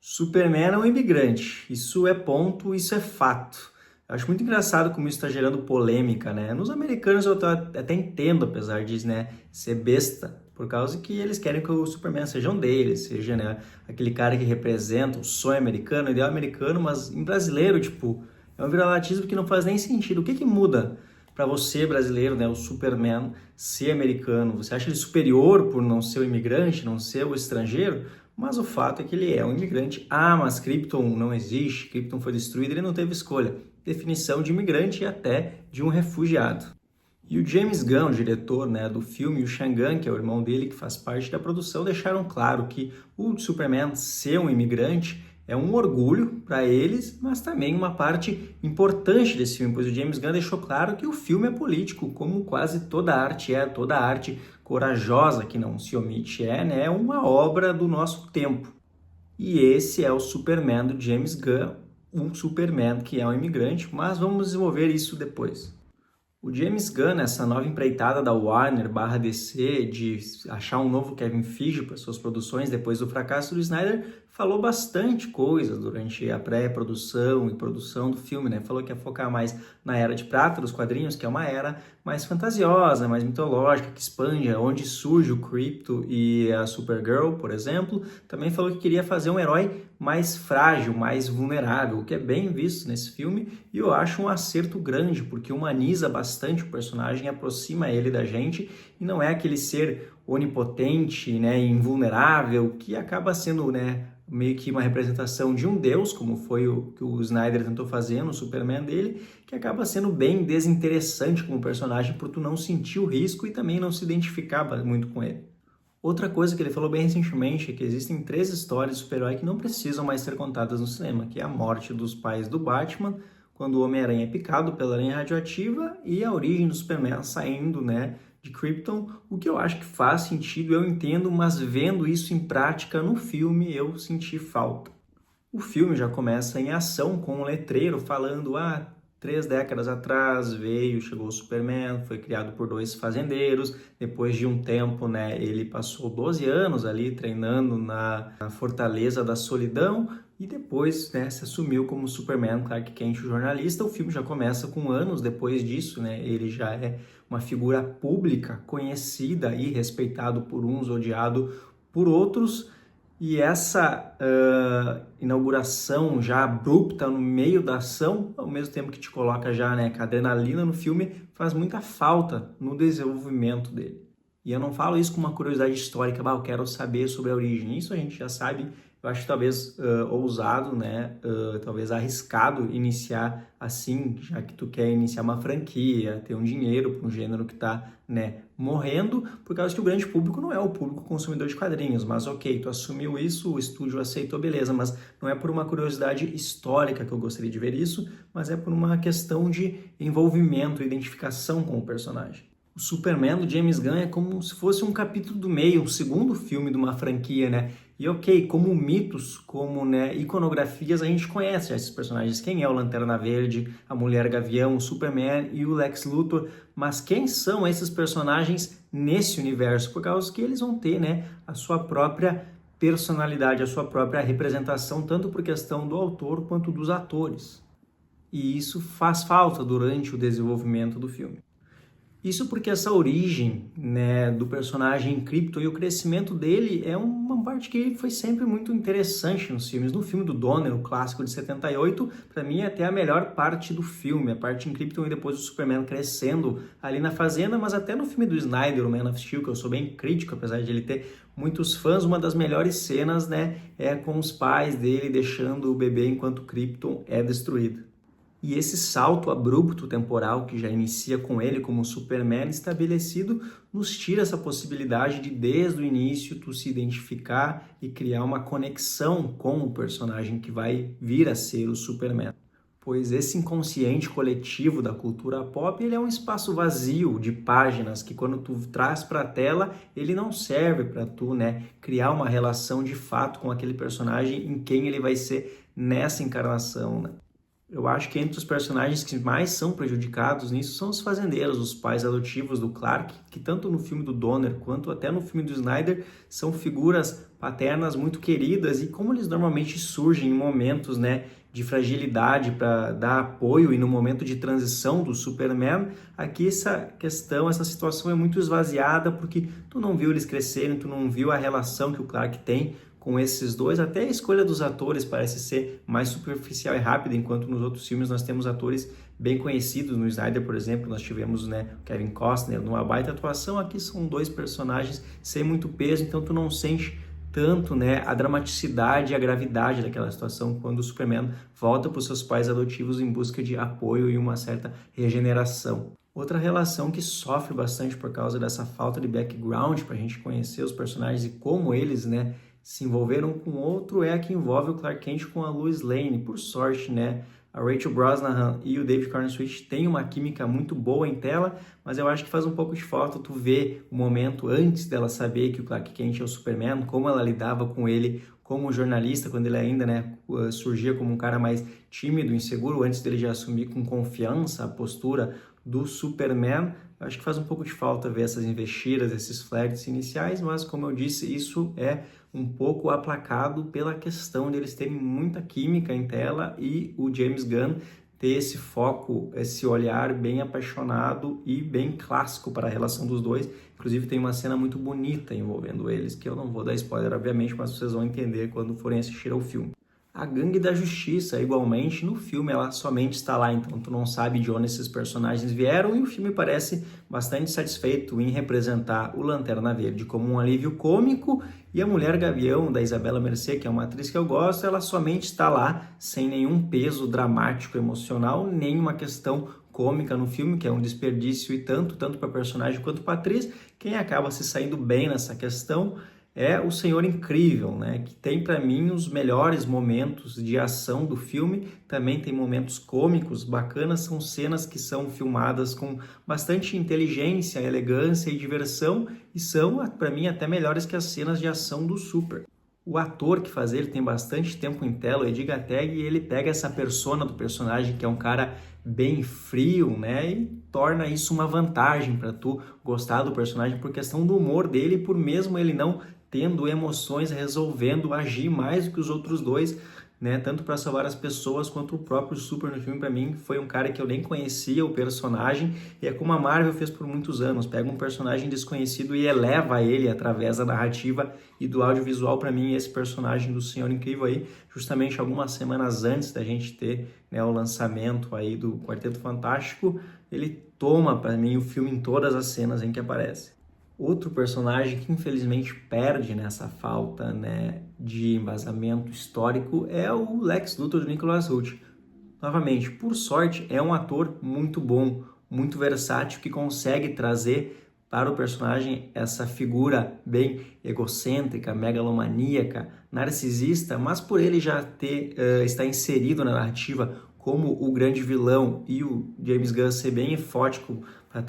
Superman é um imigrante, isso é ponto, isso é fato. Eu acho muito engraçado como isso está gerando polêmica, né? Nos americanos eu até entendo, apesar de, né, ser besta, por causa que eles querem que o Superman seja um deles, seja, né, aquele cara que representa o sonho americano, o ideal americano, mas em brasileiro, tipo, é um viralatismo que não faz nem sentido. O que que muda para você, brasileiro, né, o Superman ser americano? Você acha ele superior por não ser o imigrante, não ser o estrangeiro? Mas o fato é que ele é um imigrante. Ah, mas Krypton não existe, Krypton foi destruído, ele não teve escolha. Definição de imigrante e até de um refugiado. E o James Gunn, o diretor, né, do filme, e o Sean Gunn, que é o irmão dele, que faz parte da produção, deixaram claro que o Superman ser um imigrante é um orgulho para eles, mas também uma parte importante desse filme, pois o James Gunn deixou claro que o filme é político, como quase toda arte é, toda arte corajosa que não se omite é, né, uma obra do nosso tempo. E esse é o Superman do James Gunn, um Superman que é um imigrante, mas vamos desenvolver isso depois. O James Gunn, essa nova empreitada da Warner barra DC de achar um novo Kevin Feige para suas produções depois do fracasso do Snyder, falou bastante coisa durante a pré-produção e produção do filme, né? Falou que ia focar mais na Era de Prata dos quadrinhos, que é uma era mais fantasiosa, mais mitológica, que expande onde surge o Krypto e a Supergirl, por exemplo. Também falou que queria fazer um herói mais frágil, mais vulnerável, o que é bem visto nesse filme, e eu acho um acerto grande, porque humaniza bastante o personagem, aproxima ele da gente, e não é aquele ser onipotente, né, invulnerável, que acaba sendo, né, meio que uma representação de um deus, como foi o que o Snyder tentou fazer no Superman dele, que acaba sendo bem desinteressante como personagem, por tu não sentir o risco e também não se identificar muito com ele. Outra coisa que ele falou bem recentemente é que existem 3 histórias de super-herói que não precisam mais ser contadas no cinema, que é a morte dos pais do Batman, quando o Homem-Aranha é picado pela aranha radioativa, e a origem do Superman saindo, né, de Krypton, o que eu acho que faz sentido, eu entendo, mas vendo isso em prática no filme eu senti falta. O filme já começa em ação com um letreiro falando, 3 décadas atrás chegou o Superman, foi criado por 2 fazendeiros, depois de um tempo, né, ele passou 12 anos ali treinando na Fortaleza da Solidão e depois, né, se assumiu como Superman, Clark Kent, o jornalista. O filme já começa com anos depois disso, né, ele já é uma figura pública, conhecida e respeitado por uns, odiado por outros. E essa inauguração já abrupta no meio da ação, ao mesmo tempo que te coloca já, né, com a adrenalina no filme, faz muita falta no desenvolvimento dele. E eu não falo isso com uma curiosidade histórica, eu quero saber sobre a origem. Isso a gente já sabe. Eu acho talvez ousado, né, talvez arriscado iniciar assim, já que tu quer iniciar uma franquia, ter um dinheiro para um gênero que está, né, morrendo, por causa que o grande público não é o público consumidor de quadrinhos, mas ok, tu assumiu isso, o estúdio aceitou, beleza, mas não é por uma curiosidade histórica que eu gostaria de ver isso, mas é por uma questão de envolvimento, identificação com o personagem. O Superman do James Gunn é como se fosse um capítulo do meio, um segundo filme de uma franquia, né? E ok, como mitos, como, né, iconografias, a gente conhece já esses personagens. Quem é o Lanterna Verde, a Mulher Gavião, o Superman e o Lex Luthor. Mas quem são esses personagens nesse universo? Por causa que eles vão ter, né, a sua própria personalidade, a sua própria representação, tanto por questão do autor quanto dos atores. E isso faz falta durante o desenvolvimento do filme. Isso porque essa origem, né, do personagem Krypton e o crescimento dele é uma parte que foi sempre muito interessante nos filmes. No filme do Donner, o clássico de 78, para mim é até a melhor parte do filme, a parte em Krypton e depois o Superman crescendo ali na fazenda, mas até no filme do Snyder, o Man of Steel, que eu sou bem crítico, apesar de ele ter muitos fãs, uma das melhores cenas, né, é com os pais dele deixando o bebê enquanto Krypton é destruído. E esse salto abrupto temporal que já inicia com ele como Superman estabelecido nos tira essa possibilidade de desde o início tu se identificar e criar uma conexão com o personagem que vai vir a ser o Superman. Pois esse inconsciente coletivo da cultura pop, ele é um espaço vazio de páginas que quando tu traz para a tela, ele não serve para tu, né, criar uma relação de fato com aquele personagem em quem ele vai ser nessa encarnação, né? Eu acho que entre os personagens que mais são prejudicados nisso são os fazendeiros, os pais adotivos do Clark, que tanto no filme do Donner quanto até no filme do Snyder são figuras paternas muito queridas e como eles normalmente surgem em momentos, né, de fragilidade para dar apoio e no momento de transição do Superman, aqui essa situação é muito esvaziada porque tu não viu eles crescerem, tu não viu a relação que o Clark tem com esses dois, até a escolha dos atores parece ser mais superficial e rápida, enquanto nos outros filmes nós temos atores bem conhecidos. No Snyder, por exemplo, nós tivemos, né, Kevin Costner numa baita atuação. Aqui são dois personagens sem muito peso, então tu não sente tanto, né, a dramaticidade e a gravidade daquela situação quando o Superman volta para os seus pais adotivos em busca de apoio e uma certa regeneração. Outra relação que sofre bastante por causa dessa falta de background para a gente conhecer os personagens e como eles, né, se envolveram com outro é a que envolve o Clark Kent com a Lois Lane. Por sorte, né, a Rachel Brosnahan e o David Corenswet têm uma química muito boa em tela, mas eu acho que faz um pouco de falta tu ver o momento antes dela saber que o Clark Kent é o Superman, como ela lidava com ele como jornalista, quando ele ainda, né, surgia como um cara mais tímido, inseguro, antes dele já assumir com confiança a postura do Superman. Eu acho que faz um pouco de falta ver essas investidas, esses flertes iniciais, mas como eu disse, isso é um pouco aplacado pela questão deles terem muita química em tela e o James Gunn ter esse foco, esse olhar bem apaixonado e bem clássico para a relação dos dois. Inclusive tem uma cena muito bonita envolvendo eles, que eu não vou dar spoiler, obviamente, mas vocês vão entender quando forem assistir ao filme. A Gangue da Justiça, igualmente, no filme ela somente está lá, então tu não sabe de onde esses personagens vieram e o filme parece bastante satisfeito em representar o Lanterna Verde como um alívio cômico e a Mulher Gavião, da Isabela Mercê, que é uma atriz que eu gosto, ela somente está lá sem nenhum peso dramático, emocional, nem uma questão cômica no filme, que é um desperdício e tanto para personagem quanto para atriz. Quem acaba se saindo bem nessa questão é o Senhor Incrível, né? Que tem para mim os melhores momentos de ação do filme, também tem momentos cômicos bacanas, são cenas que são filmadas com bastante inteligência, elegância e diversão e são, para mim, até melhores que as cenas de ação do Super. O ator que faz ele tem bastante tempo em tela, o Edi Gatteg, e ele pega essa persona do personagem, que é um cara bem frio, né, e torna isso uma vantagem para tu gostar do personagem por questão do humor dele, por mesmo ele não tendo emoções, resolvendo agir mais do que os outros dois, né, tanto para salvar as pessoas quanto o próprio Super no filme. Para mim foi um cara que eu nem conhecia o personagem e é como a Marvel fez por muitos anos, pega um personagem desconhecido e eleva ele através da narrativa e do audiovisual. Para mim esse personagem do Senhor Incrível aí, justamente algumas semanas antes da gente ter, né, o lançamento aí do Quarteto Fantástico, ele toma para mim o filme em todas as cenas em que aparece. Outro personagem que infelizmente perde nessa falta, né, de embasamento histórico é o Lex Luthor do Nicholas Hoult. Novamente, por sorte, é um ator muito bom, muito versátil, que consegue trazer para o personagem essa figura bem egocêntrica, megalomaníaca, narcisista, mas por ele já estar inserido na narrativa como o grande vilão e o James Gunn ser bem enfático para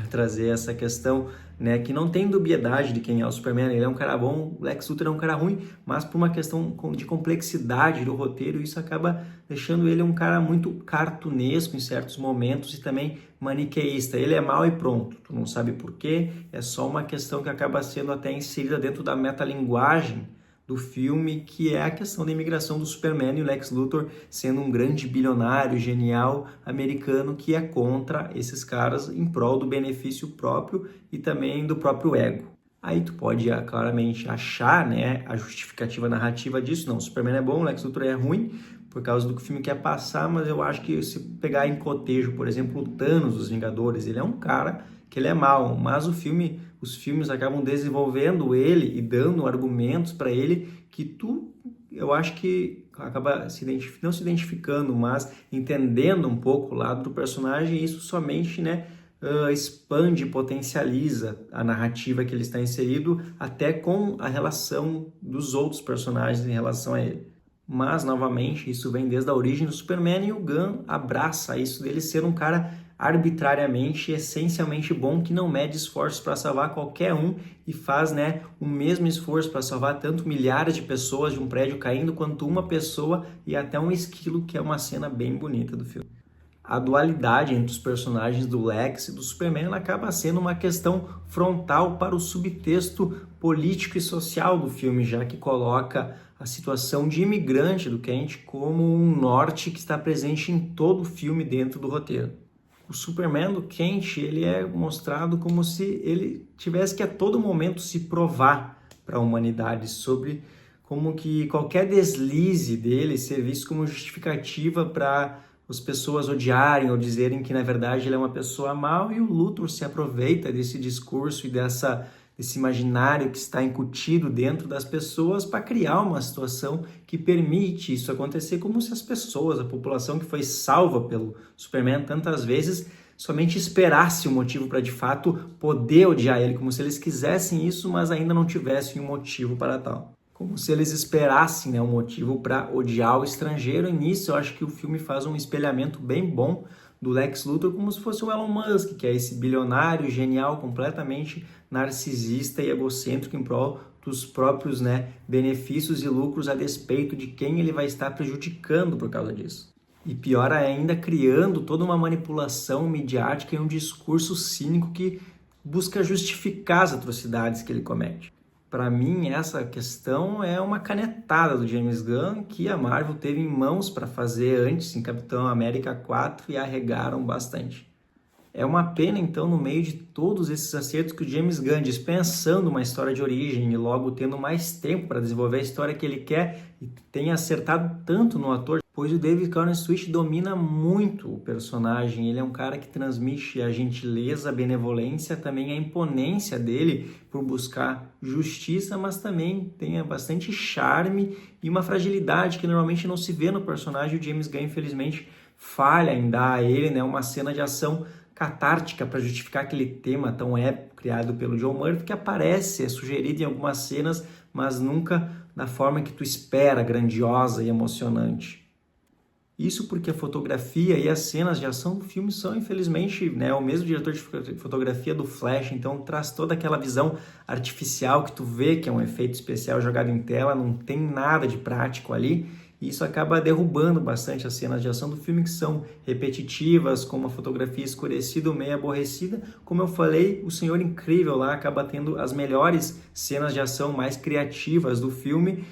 trazer essa questão, né, que não tem dubiedade de quem é o Superman. Ele é um cara bom, o Lex Luthor é um cara ruim, mas por uma questão de complexidade do roteiro, isso acaba deixando ele um cara muito cartunesco em certos momentos e também maniqueísta. Ele é mau e pronto, tu não sabe por quê, é só uma questão que acaba sendo até inserida dentro da metalinguagem do filme, que é a questão da imigração do Superman e o Lex Luthor sendo um grande bilionário, genial americano que é contra esses caras em prol do benefício próprio e também do próprio ego. Aí tu pode claramente achar, né, a justificativa narrativa disso. Não, o Superman é bom, o Lex Luthor é ruim, por causa do que o filme quer passar, mas eu acho que se pegar em cotejo, por exemplo, o Thanos dos Vingadores, ele é um cara que ele é mau, mas os filmes acabam desenvolvendo ele e dando argumentos para ele que eu acho que acaba não se identificando, mas entendendo um pouco o lado do personagem, e isso somente, né, expande, potencializa a narrativa que ele está inserido, até com a relação dos outros personagens em relação a ele. Mas, novamente, isso vem desde a origem do Superman e o Gunn abraça isso dele ser um cara arbitrariamente, essencialmente bom, que não mede esforços para salvar qualquer um e faz, né, o mesmo esforço para salvar tanto milhares de pessoas de um prédio caindo quanto uma pessoa e até um esquilo, que é uma cena bem bonita do filme. A dualidade entre os personagens do Lex e do Superman acaba sendo uma questão frontal para o subtexto político e social do filme, já que coloca a situação de imigrante do Kent como um norte que está presente em todo o filme dentro do roteiro. O Superman do Kent, ele é mostrado como se ele tivesse que a todo momento se provar para a humanidade sobre como que qualquer deslize dele ser visto como justificativa para as pessoas odiarem ou dizerem que na verdade ele é uma pessoa mal, e o Luthor se aproveita desse discurso e desse imaginário que está incutido dentro das pessoas para criar uma situação que permite isso acontecer, como se as pessoas, a população que foi salva pelo Superman tantas vezes, somente esperasse um motivo para de fato poder odiar ele, como se eles quisessem isso, mas ainda não tivessem um motivo para tal. Como se eles esperassem, né, um motivo para odiar o estrangeiro. E nisso eu acho que o filme faz um espelhamento bem bom do Lex Luthor, como se fosse o Elon Musk, que é esse bilionário genial, completamente narcisista e egocêntrico em prol dos próprios, né, benefícios e lucros a despeito de quem ele vai estar prejudicando por causa disso. E pior ainda, criando toda uma manipulação midiática e um discurso cínico que busca justificar as atrocidades que ele comete. Para mim, essa questão é uma canetada do James Gunn que a Marvel teve em mãos para fazer antes em Capitão América 4 e arregaram bastante. É uma pena, então, no meio de todos esses acertos que o James Gunn, dispensando uma história de origem e logo tendo mais tempo para desenvolver a história que ele quer, e tenha acertado tanto no ator, pois o David Corenswet domina muito o personagem. Ele é um cara que transmite a gentileza, a benevolência, também a imponência dele por buscar justiça, mas também tem bastante charme e uma fragilidade que normalmente não se vê no personagem. O James Gunn, infelizmente, falha em dar a ele, né, uma cena de ação catártica para justificar aquele tema tão épico criado pelo John Murphy, que aparece, é sugerido em algumas cenas, mas nunca da forma que tu espera, grandiosa e emocionante. Isso porque a fotografia e as cenas de ação do filme são, infelizmente, né, o mesmo diretor de fotografia do Flash, então traz toda aquela visão artificial que tu vê que é um efeito especial jogado em tela, não tem nada de prático ali, e isso acaba derrubando bastante as cenas de ação do filme, que são repetitivas, com uma fotografia escurecida ou meio aborrecida. Como eu falei, o Senhor Incrível lá acaba tendo as melhores cenas de ação mais criativas do filme,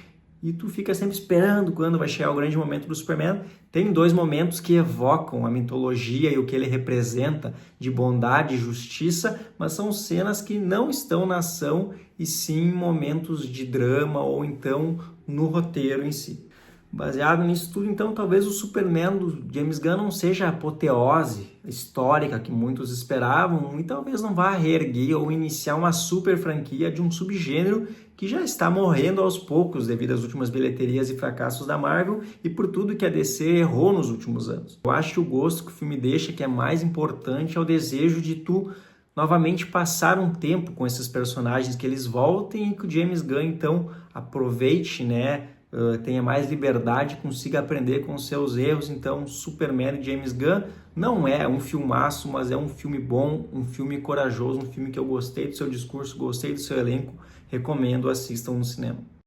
e tu fica sempre esperando quando vai chegar o grande momento do Superman. Tem dois momentos que evocam a mitologia e o que ele representa de bondade e justiça, mas são cenas que não estão na ação, e sim momentos de drama ou então no roteiro em si. Baseado nisso tudo, então, talvez o Superman do James Gunn não seja a apoteose histórica que muitos esperavam, e talvez não vá reerguer ou iniciar uma super franquia de um subgênero que já está morrendo aos poucos devido às últimas bilheterias e fracassos da Marvel e por tudo que a DC errou nos últimos anos. Eu acho que o gosto que o filme deixa, que é mais importante, é o desejo de tu novamente passar um tempo com esses personagens, que eles voltem e que o James Gunn, então, aproveite, né, tenha mais liberdade, consiga aprender com os seus erros. Então, Superman de James Gunn não é um filmaço, mas é um filme bom, um filme corajoso, um filme que eu gostei do seu discurso, gostei do seu elenco, recomendo, assistam no cinema.